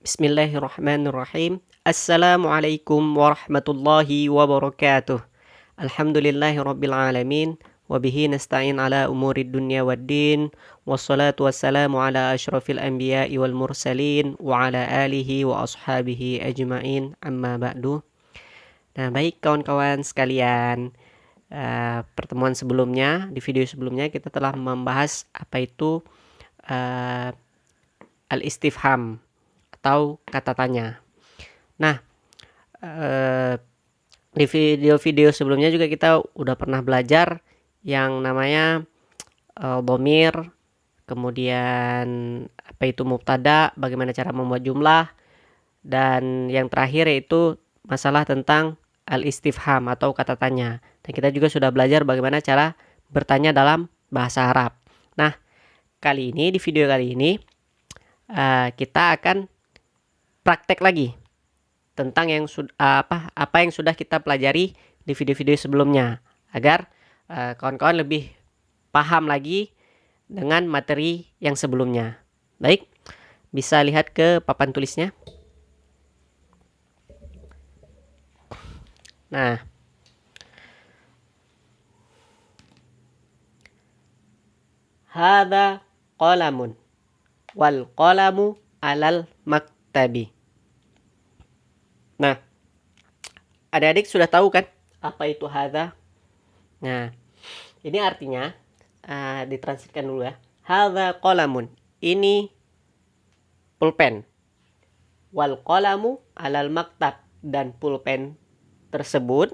Bismillahirrahmanirrahim. Assalamualaikum warahmatullahi wabarakatuh. Alhamdulillahi rabbil alamin. Wabihi nasta'in ala umurid dunya waddin. Wassalatu wassalamu ala ashrafil anbiya'i wal mursalin. Wa ala alihi wa ashabihi ajma'in. Amma ba'du. Nah, baik kawan-kawan sekalian. Pertemuan sebelumnya, di video sebelumnya kita telah membahas apa itu al-istifham atau kata tanya. Nah, di video-video sebelumnya juga kita udah pernah belajar yang namanya dhamir, kemudian apa itu mubtada, bagaimana cara membuat jumlah, dan yang terakhir yaitu masalah tentang al-istifham atau kata tanya. Dan kita juga sudah belajar bagaimana cara bertanya dalam bahasa Arab. Nah, di video kali ini kita akan praktek lagi tentang yang apa yang sudah kita pelajari di video-video sebelumnya agar kawan-kawan lebih paham lagi dengan materi yang sebelumnya. Baik, bisa lihat ke papan tulisnya. Nah, hadza qalamun wal qalamu alal maktabi. Nah, adik-adik sudah tahu kan apa itu hadza? Nah, ini artinya ditranslitkan dulu ya. Hadza qalamun. Ini pulpen. Wal qalamu alal maktab, dan pulpen tersebut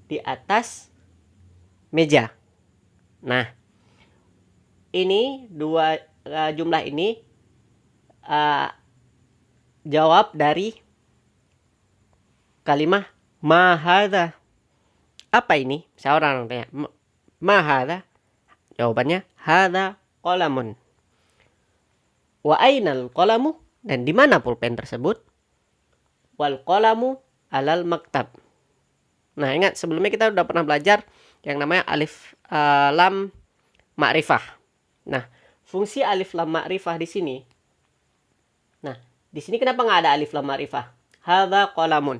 di atas meja. Nah, ini dua jumlah ini jawab dari kalimah ma hadza. Apa ini? Seorang tanya, ma hadza? Jawabannya hadza qalamun. Wa ainal qalamu? Dan di mana pulpen tersebut? Wal qalamu alal maktab. Nah, ingat sebelumnya kita udah pernah belajar yang namanya alif lam ma'rifah. Nah, fungsi alif lam ma'rifah di sini. Nah, di sini kenapa nggak ada alif lam ma'rifah? Hadza qalamun.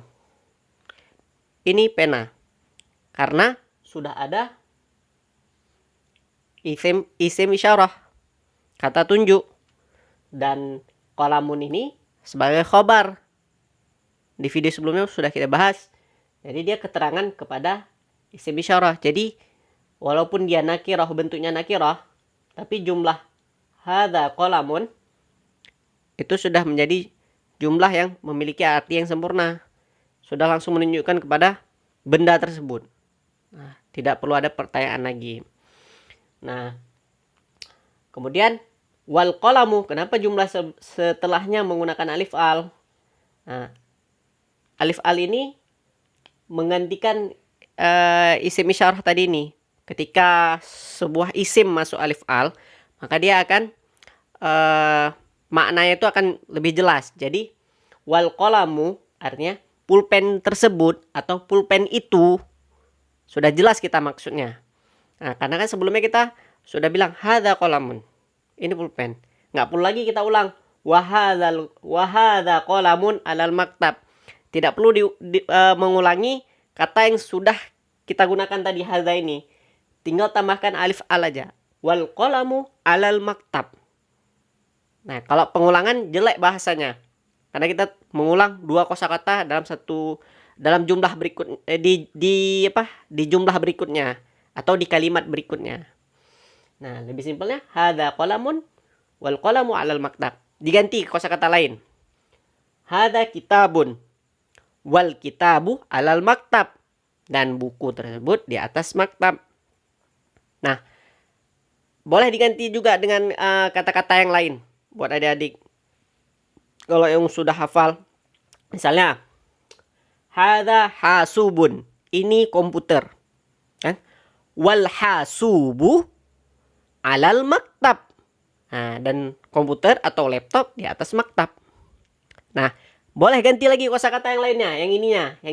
Ini pena. Karena sudah ada isim isyarah, kata tunjuk. Dan qalamun ini sebagai khobar. Di video sebelumnya sudah kita bahas. Jadi dia keterangan kepada isim isyarah. Jadi walaupun dia nakirah, bentuknya nakirah, tapi jumlah hadza qalamun itu sudah menjadi jumlah yang memiliki arti yang sempurna. Sudah langsung menunjukkan kepada benda tersebut. Nah, tidak perlu ada pertanyaan lagi. Nah, kemudian wal qalamu, kenapa jumlah setelahnya menggunakan alif al? Nah, alif al ini menggantikan isim isyarah tadi ini. Ketika sebuah isim masuk alif al, maka dia akan maknanya itu akan lebih jelas. Jadi wal qalamu artinya pulpen tersebut atau pulpen itu sudah jelas kita maksudnya. Nah, karena kan sebelumnya kita sudah bilang hadza qalamun. Ini pulpen. Nggak perlu lagi kita ulang wa hadza qalamun alal maktab. Tidak perlu mengulangi kata yang sudah kita gunakan tadi hadza ini. Tinggal tambahkan alif al aja. Wal qalamu alal maktab. Nah, kalau pengulangan jelek bahasanya. Karena kita mengulang dua kosakata dalam jumlah berikut di jumlah berikutnya atau di kalimat berikutnya. Nah, lebih simpelnya hadza qalamun wal qalamu alal maktab. Diganti kosakata lain. Hadza kitabun wal kitabu alal maktab, dan buku tersebut di atas maktab. Nah, boleh diganti juga dengan kata-kata yang lain buat adik-adik. Kalau yang sudah hafal, misalnya hadza hasubun, ini komputer, kan? Wal hasubu alal maktab. Nah, dan komputer atau laptop di atas maktab. Nah, boleh ganti lagi kosakata yang lainnya, yang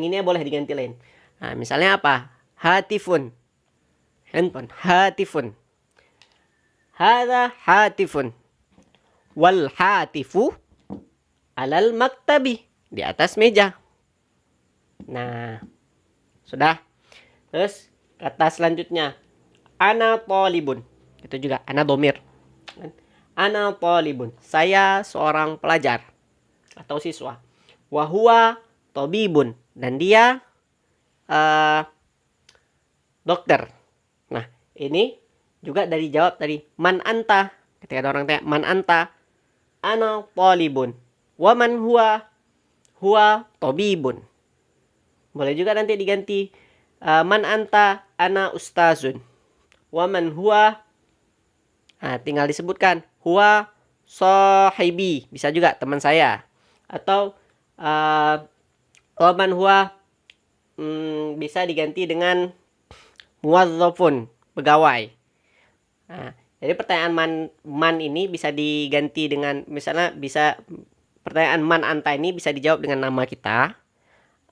ininya boleh diganti lain. Nah, misalnya apa? Hatifun, handphone, hatifun. Hadza hatifun. Wal hatifu alal maktabi, di atas meja. Nah, sudah. Terus kata selanjutnya, ana talibun. Itu juga ana domir. Ana talibun. Saya seorang pelajar atau siswa. Wahua tobibun. Dan dia dokter. Nah, ini juga dari jawab tadi. Man anta. Ketika ada orang tanya, man anta? Ana talibun. Wa man huwa? Huwa tobibun. Boleh juga nanti diganti. Man anta? Ana ustazun. Wa man huwa? Nah, tinggal disebutkan. Huwa sahibi. Bisa juga teman saya. Atau wa man huwa bisa diganti dengan muwazzafun, pegawai. Nah, jadi pertanyaan man ini bisa diganti dengan, misalnya bisa pertanyaan man anta ini bisa dijawab dengan nama kita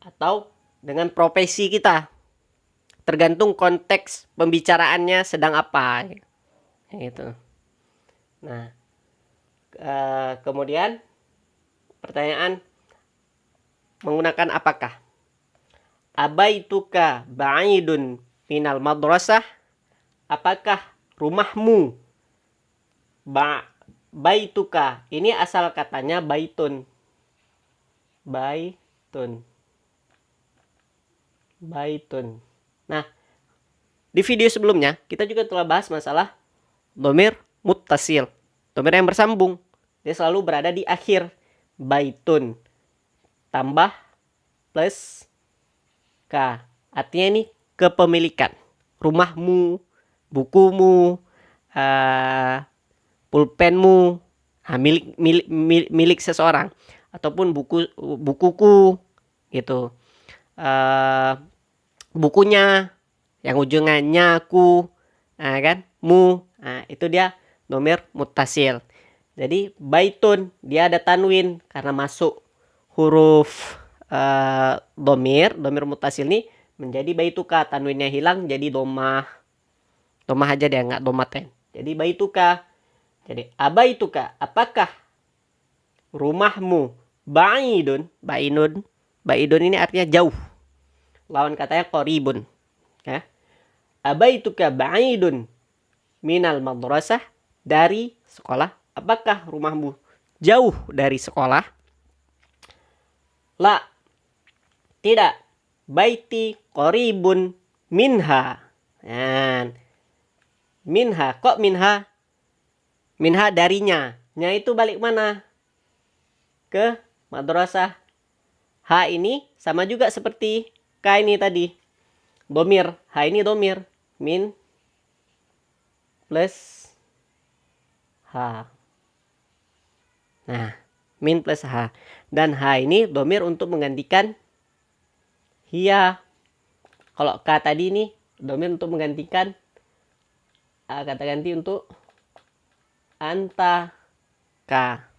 atau dengan profesi kita. Tergantung konteks pembicaraannya sedang apa. Gitu. Nah, kemudian pertanyaan menggunakan apakah? Abaituka ba'idun minal madrasah? Apakah rumahmu? Baituka. Ini asal katanya baitun. Baitun. Baitun. Nah, di video sebelumnya kita juga telah bahas masalah dhamir muttasil. Dhamir yang bersambung. Dia selalu berada di akhir. Baitun. Tambah plus ka. Artinya ini kepemilikan. Rumahmu, bukumu, pulpenmu, milik seseorang, ataupun bukuku gitu, bukunya yang ujungannya ku, kan, mu, itu dia dhamir muttasil. Jadi baitun dia ada tanwin karena masuk huruf dhamir muttasil ini menjadi baituka, tanwinnya hilang jadi domah aja deh, nggak domaten. Jadi baituka. Jadi abaituka, apakah rumahmu? Ba'idun ini artinya jauh. Lawan katanya qaribun. Ya. Abaituka ba'idun minal madrasah, dari sekolah. Apakah rumahmu jauh dari sekolah? La, tidak. Baiti qaribun minha. Nah, minha, kok minha? Minha darinya. Nya itu balik mana? Ke madrasah. Ha ini sama juga seperti ka ini tadi. Domir. Ha ini domir. Min plus ha. Nah, min plus ha. Dan ha ini domir untuk menggantikan hiya. Kalau ka tadi ini domir untuk menggantikan kata ganti untuk anta ka.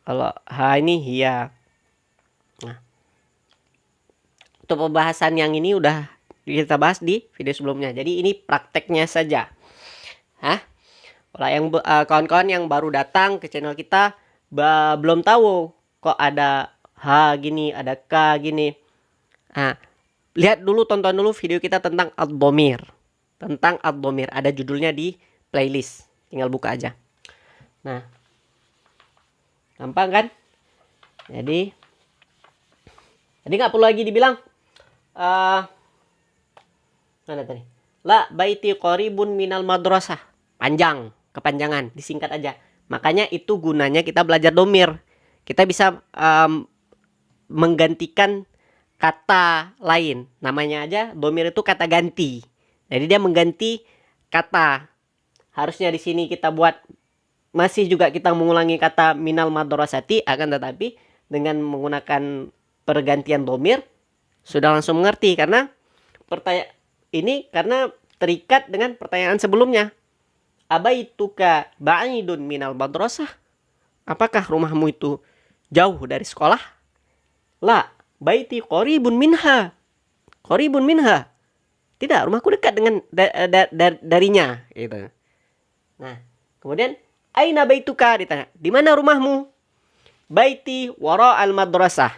Kalau ha ini hiya. Nah, untuk pembahasan yang ini udah kita bahas di video sebelumnya. Jadi ini prakteknya saja. Kalau yang kawan-kawan yang baru datang ke channel kita belum tahu kok ada ha gini, ada ka gini. Nah, lihat dulu, tonton dulu video kita tentang ad-dhamir. Tentang ad-dhamir, ada judulnya di playlist. Tinggal buka aja. Nah, gampang kan? Jadi nggak perlu lagi dibilang mana tadi? La baiti qaribun minal madrasah. Panjang, kepanjangan, disingkat aja. Makanya itu gunanya kita belajar dhamir. Kita bisa menggantikan kata lain. Namanya aja dhamir itu kata ganti. Jadi dia mengganti kata. Harusnya di sini kita buat, masih juga kita mengulangi kata minal madrasati, akan tetapi dengan menggunakan pergantian dhamir sudah langsung mengerti, karena pertanyaan ini karena terikat dengan pertanyaan sebelumnya. Abaituka ba'idun minal madrasah? Apakah rumahmu itu jauh dari sekolah? La, baiti qaribun minha. Qaribun minha. Tidak, rumahku dekat dengan darinya, gitu. Nah, kemudian aina baituka, ditanya, di mana rumahmu? baiti wara al-madrasah.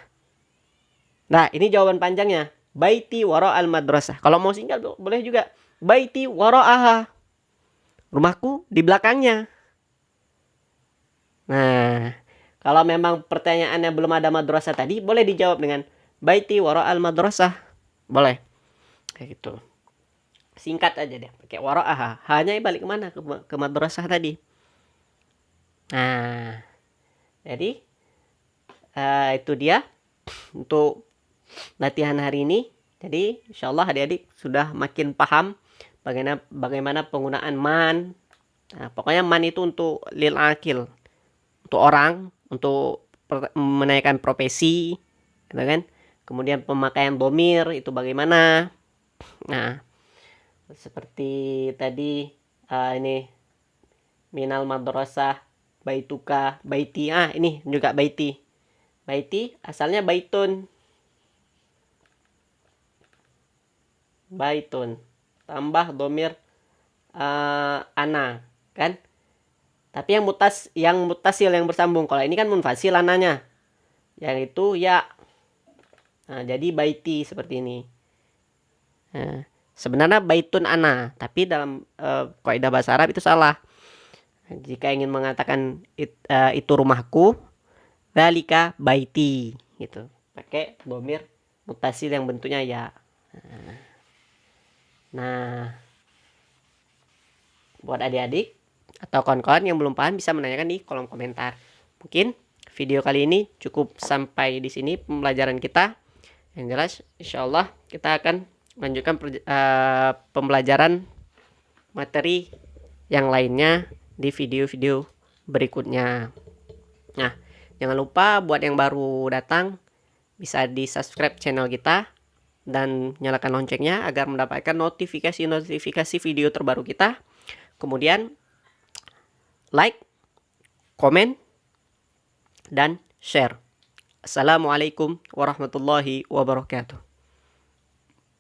Nah, ini jawaban panjangnya. Baiti wara al-madrasah. Kalau mau singkat boleh juga. Baiti wara'aha. Rumahku di belakangnya. Nah, kalau memang pertanyaannya belum ada madrasah tadi, boleh dijawab dengan baiti wara al-madrasah. Boleh. Kayak gitu. Singkat aja deh. Pakai wara'aha. Hanya balik kemana? Ke madrasah tadi. Nah, jadi itu dia untuk latihan hari ini. Jadi insyaallah adik-adik sudah makin paham bagaimana penggunaan man. Nah, pokoknya man itu untuk lil akil, untuk orang, untuk menaikkan profesi, gitu kan. Kemudian pemakaian domir itu bagaimana. Nah, seperti tadi ini minal madrasah baituka baiti. Ini juga baiti. Baiti asalnya baitun. Baitun tambah domir ana, kan? Tapi yang mutasil yang bersambung. Kalau ini kan munfasil ananya. Yang itu ya. Nah, jadi baiti seperti ini. Nah, sebenarnya baitun ana, tapi dalam kaidah bahasa Arab itu salah. Jika ingin mengatakan itu rumahku, dzalika baiti gitu. Pakai domir mutasil yang bentuknya ya. Nah, buat adik-adik atau kawan-kawan yang belum paham bisa menanyakan di kolom komentar. Mungkin video kali ini cukup sampai di sini pembelajaran kita. Yang jelas insyaallah kita akan lanjutkan pembelajaran materi yang lainnya di video-video berikutnya. Nah, jangan lupa buat yang baru datang bisa di-subscribe channel kita dan nyalakan loncengnya agar mendapatkan notifikasi video terbaru kita. Kemudian like, komen, dan share. Assalamualaikum warahmatullahi wabarakatuh.